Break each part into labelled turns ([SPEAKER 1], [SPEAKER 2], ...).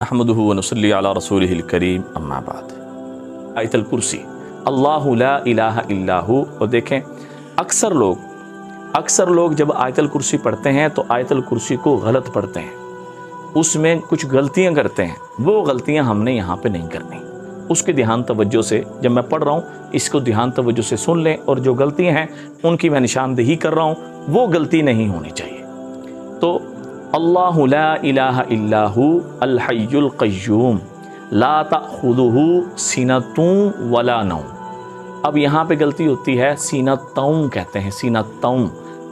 [SPEAKER 1] अहमदुहु व नसल्ली अला रसूलिहिल करीम अम्मा बाद। आयतुल कुर्सी, अल्लाहु ला इलाहा इल्लाहु। और देखें अक्सर लोग जब आयतुल कुर्सी पढ़ते हैं तो आयतुल कुर्सी को गलत पढ़ते हैं, उसमें कुछ गलतियां करते हैं। वो गलतियां हमने यहाँ पे नहीं करनी। उसके ध्यान तवज्जो से जब मैं पढ़ रहा हूँ इसको ध्यान तवज्जो से सुन लें, और जो गलतियाँ हैं उनकी मैं निशानदेही कर रहा हूँ, वो गलती नहीं होनी चाहिए। तो अल्लाहु ला इलाहा इल्लाहु अल हय्युल क़य्यूम ला तअख़ुज़ुहु सिनतुन वला नौम। अब यहाँ पे गलती होती है, सीनतौम कहते हैं, सीनतौम,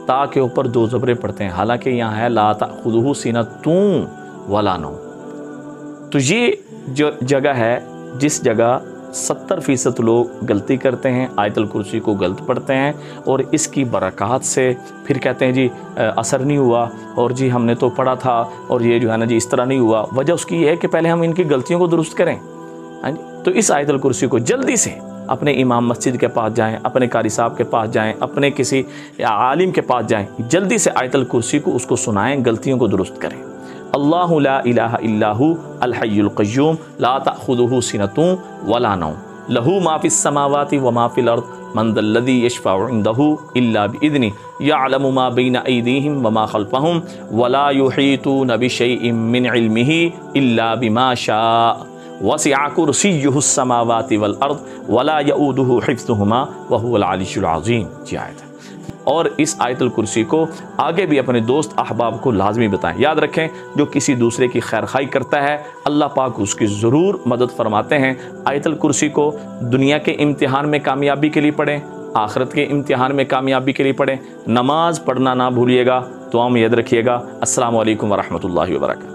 [SPEAKER 1] ता के ऊपर दो ज़बरें पढ़ते हैं, हालांकि यहाँ है ला तअख़ुज़ुहु सिनतुन वला नौम। तो ये जो जगह है जिस जगह 70% लोग गलती करते हैं, आयतुल कुर्सी को गलत पढ़ते हैं, और इसकी बरक़ात से फिर कहते हैं जी असर नहीं हुआ, और जी हमने तो पढ़ा था और ये जो है ना जी इस तरह नहीं हुआ। वजह उसकी ये है कि पहले हम इनकी गलतियों को दुरुस्त करें। हाँ जी, तो इस आयतुल कुर्सी को जल्दी से अपने इमाम मस्जिद के पास जाएं, अपने कारी साहब के पास जाएं, अपने किसी आलिम के पास जाएं, जल्दी से आयतुल कुर्सी को उसको सुनाएं, गलतियों को दुरुस्त करें। अल्लाहु ला इलाहा इल्लाहु अल हय्युल क़य्यूम ला तअख़ुज़ुहु सिनतुन वला नौम लहू मा फ़िस समावाति व मा फ़िल अर्द मन ज़ल्लज़ी यशफ़अउ इंदहु इल्ला बिइज़्निहि यअलमु मा बैन अयदीहिम व मा ख़ल्फ़हुम वला युहीतूना बिशैइन मिन इल्मिहि इल्ला बिमा शाअ वसिअ कुर्सियुहुस समावाति वल अर्द वला यऊदुहु हिफ़्ज़ुहुमा व हुवल अलिय्युल अज़ीम। जी आयत। और इस आयतुल कुर्सी को आगे भी अपने दोस्त अहबाब को लाजमी बताएं। याद रखें, जो किसी दूसरे की खैर खाई करता है अल्लाह पाक उसकी ज़रूर मदद फरमाते हैं। आयतुल कुर्सी को दुनिया के इम्तिहान में कामयाबी के लिए पढ़ें, आखिरत के इम्तिहान में कामयाबी के लिए पढ़ें। नमाज पढ़ना ना भूलिएगा। दुआ में याद रखिएगा। अस्सलामु अलैकुम व रहमतुल्लाहि व बरकातहू।